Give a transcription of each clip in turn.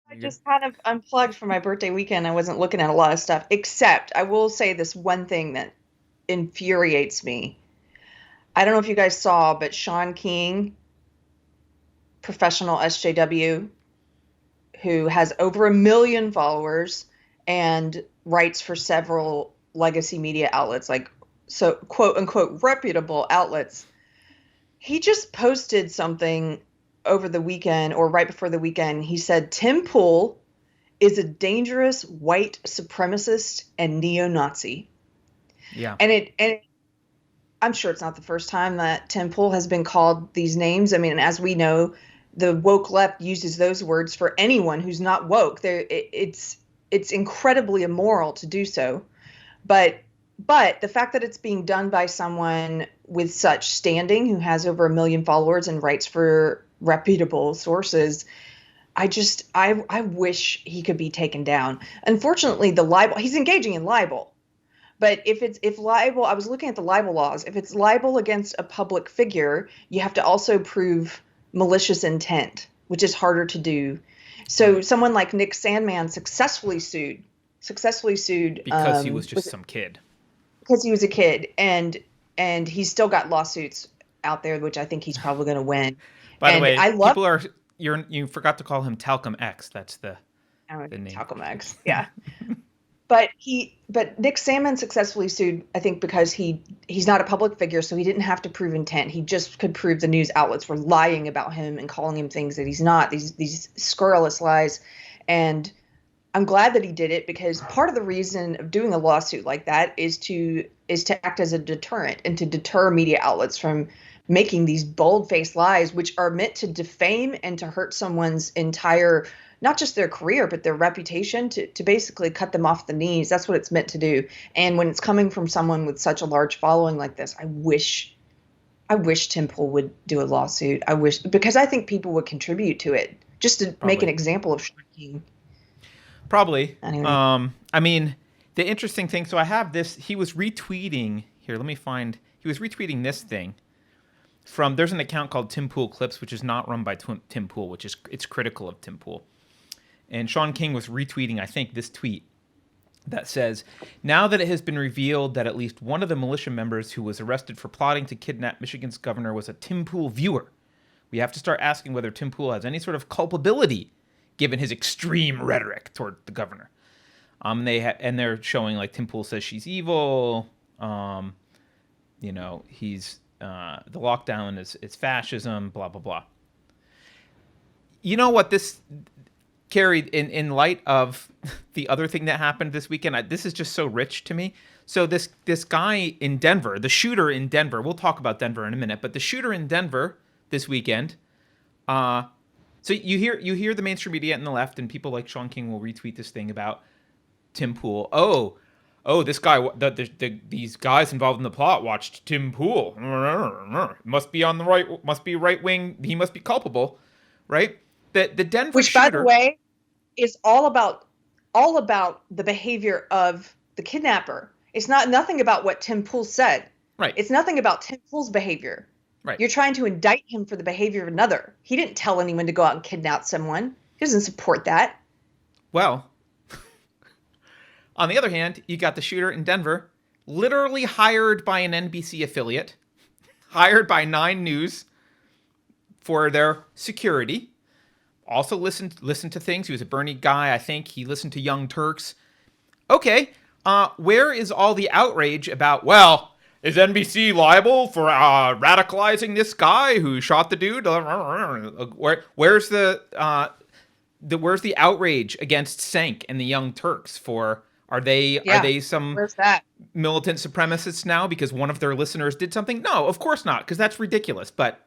I just kind of unplugged for my birthday weekend. I wasn't looking at a lot of stuff, except I will say this one thing that infuriates me. I don't know if you guys saw, but Sean King, professional SJW, who has over 1 million followers and writes for several legacy media outlets, like so quote unquote reputable outlets. He just posted something over the weekend or right before the weekend. He said Tim Pool is a dangerous white supremacist and neo-Nazi. Yeah. And I'm sure it's not the first time that Tim Pool has been called these names. I mean, as we know, the woke left uses those words for anyone who's not woke. It's incredibly immoral to do so. But the fact that it's being done by someone with such standing who has over 1 million followers and writes for reputable sources, I wish he could be taken down. Unfortunately, the libel, he's engaging in libel. But if libel, I was looking at the libel laws. If it's libel against a public figure, you have to also prove malicious intent, which is harder to do. So Right. someone like Nick Sandmann successfully sued Because he was just some kid. because he was a kid, and he's still got lawsuits out there, which I think he's probably going to win. By the And way, I love people are you forgot to call him Talcum X. That's the name. Taco Max, yeah. But Nick Salmon successfully sued, I think, because he's not a public figure, so he didn't have to prove intent. He just could prove the news outlets were lying about him and calling him things that he's not. These scurrilous lies, and I'm glad that he did it, because part of the reason of doing a lawsuit like that is to act as a deterrent and to deter media outlets from making these bold-faced lies, which are meant to defame and to hurt someone's entire, not just their career, but their reputation, to basically cut them off the knees. That's what it's meant to do. And when it's coming from someone with such a large following like this, I wish Tim Pool would do a lawsuit. I wish, because I think people would contribute to it, just to make an Probably. example of shrinking. Probably. Anyway. I mean, the interesting thing. So I have this. He was retweeting here. Let me find. He was retweeting this thing from. There's an account called Tim Pool Clips, which is not run by Tim Pool, which is it's critical of Tim Pool. And Sean King was retweeting, I think, this tweet that says, "Now that it has been revealed that at least one of the militia members who was arrested for plotting to kidnap Michigan's governor was a Tim Pool viewer, we have to start asking whether Tim Pool has any sort of culpability given his extreme rhetoric toward the governor." They're showing like Tim Pool says she's evil. He's the lockdown is fascism. Blah blah blah. You know what this carried in light of the other thing that happened this weekend? This is just so rich to me. So this guy in Denver, the shooter in Denver. We'll talk about Denver in a minute, but the shooter in Denver this weekend. So you hear the mainstream media and the left, and people like Sean King will retweet this thing about Tim Pool. This guy, these guys involved in the plot watched Tim Pool. Must be on the right. Must be right wing. He must be culpable, right? The Denver Which, shooter, by the way, is all about the behavior of the kidnapper. It's nothing about what Tim Pool said. right? It's nothing about Tim Pool's behavior. Right. You're trying to indict him for the behavior of another. He didn't tell anyone to go out and kidnap someone. He doesn't support that. Well, on the other hand, you got the shooter in Denver, literally hired by an NBC affiliate, hired by 9 News for their security. Also listened to things. He was a Bernie guy, I think. He listened to Young Turks. Okay, where is all the outrage about, well, is NBC liable for radicalizing this guy who shot the dude? Where's the outrage against Cenk and the Young Turks for? Are they some Where's that? militant supremacists now because one of their listeners did something? No, of course not, because that's ridiculous. But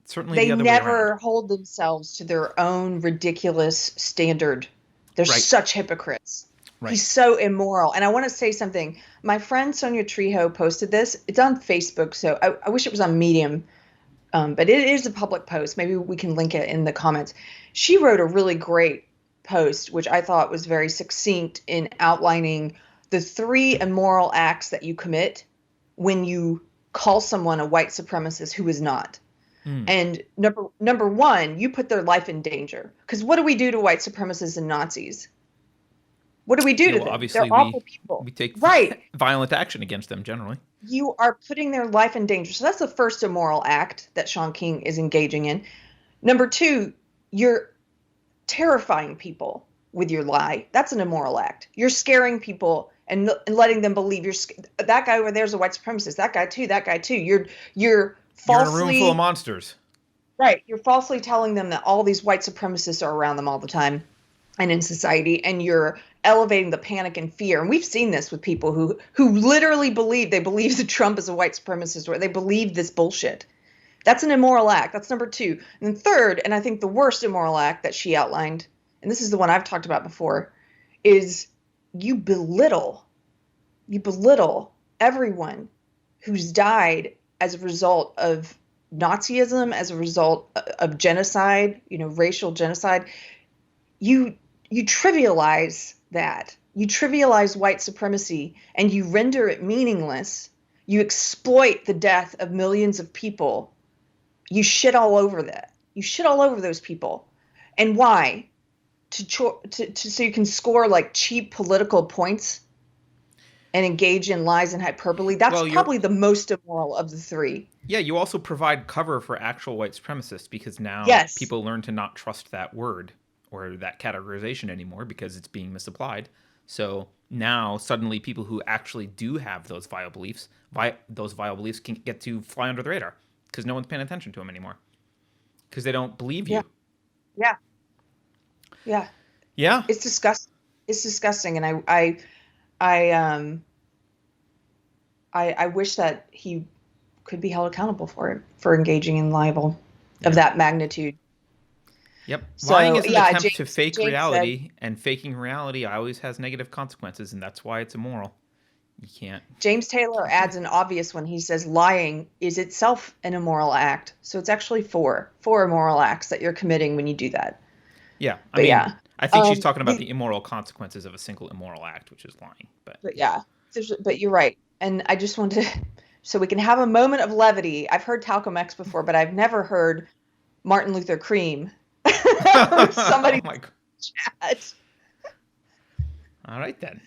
certainly They the other way never around. hold themselves to their own ridiculous standard. They're Right. such hypocrites. Right. He's so immoral. And I want to say something. My friend Sonia Trejo posted this. It's on Facebook, so I wish it was on Medium. But it is a public post. Maybe we can link it in the comments. She wrote a really great post, which I thought was very succinct in outlining the 3 immoral acts that you commit when you call someone a white supremacist who is not. And number one, you put their life in danger. Because what do we do to white supremacists and Nazis? What do we do to them? Obviously, They're awful people. we take right. violent action against them generally. You are putting their life in danger. So that's the first immoral act that Shaun King is engaging in. Number two, you're terrifying people with your lie. That's an immoral act. You're scaring people and letting them believe that guy over there is a white supremacist. That guy too. That guy too. You're falsely, you're in a room full of monsters. Right. You're falsely telling them that all these white supremacists are around them all the time and in society, and you're elevating the panic and fear. And we've seen this with people who literally believe that Trump is a white supremacist, or they believe this bullshit. That's an immoral act. That's number two. And third, and I think the worst immoral act that she outlined, and this is the one I've talked about before, is you belittle everyone who's died as a result of Nazism, as a result of genocide, racial genocide. You trivialize that. You trivialize white supremacy and you render it meaningless. You exploit the death of millions of people. You shit all over that. You shit all over those people. And why? So you can score like cheap political points and engage in lies and hyperbole. That's probably the most immoral of the three. Yeah, you also provide cover for actual white supremacists, because now people learn to not trust that word or that categorization anymore because it's being misapplied. So now suddenly people who actually do have those vile beliefs can get to fly under the radar because no one's paying attention to them anymore because they don't believe you. Yeah. It's disgusting, and I wish that he could be held accountable for it, for engaging in libel of that magnitude. Yep. Lying is an attempt to fake James reality, and faking reality always has negative consequences, and that's why it's immoral. You can't. James Taylor adds an obvious one. He says lying is itself an immoral act. So it's actually four immoral acts that you're committing when you do that. Yeah. I think she's talking about the immoral consequences of a single immoral act, which is lying. But you're right. And I just want to, so we can have a moment of levity. I've heard Talcum X before, but I've never heard Martin Luther Cream. Somebody oh my God. Chat. All right then.